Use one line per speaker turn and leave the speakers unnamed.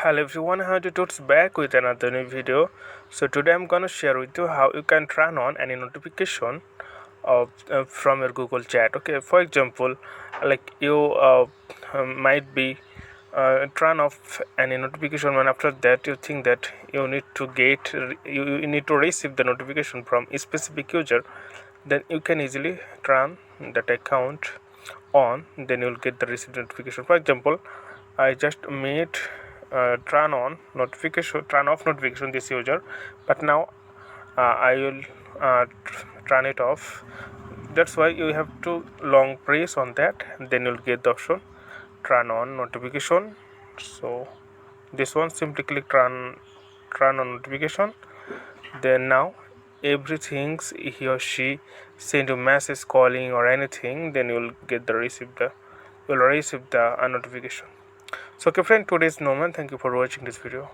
Hello everyone, how to totes back with another new video. So today I'm gonna share with you how you can turn on any notification of from your Google Chat. Okay, for example, like you might be turn off any notification, and after that you think that you need to you need to receive the notification from a specific user. Then you can easily turn that account on, then you'll get the received notification. For example, I just made turn off notification this user, but now I will turn it off. That's why you have to long press on that, then you'll get the option turn on notification. So this one, simply click turn on notification. Then now everything he or she send you message, calling or anything, then you'll receive the notification. So okay friend, today's Norman, thank you for watching this video.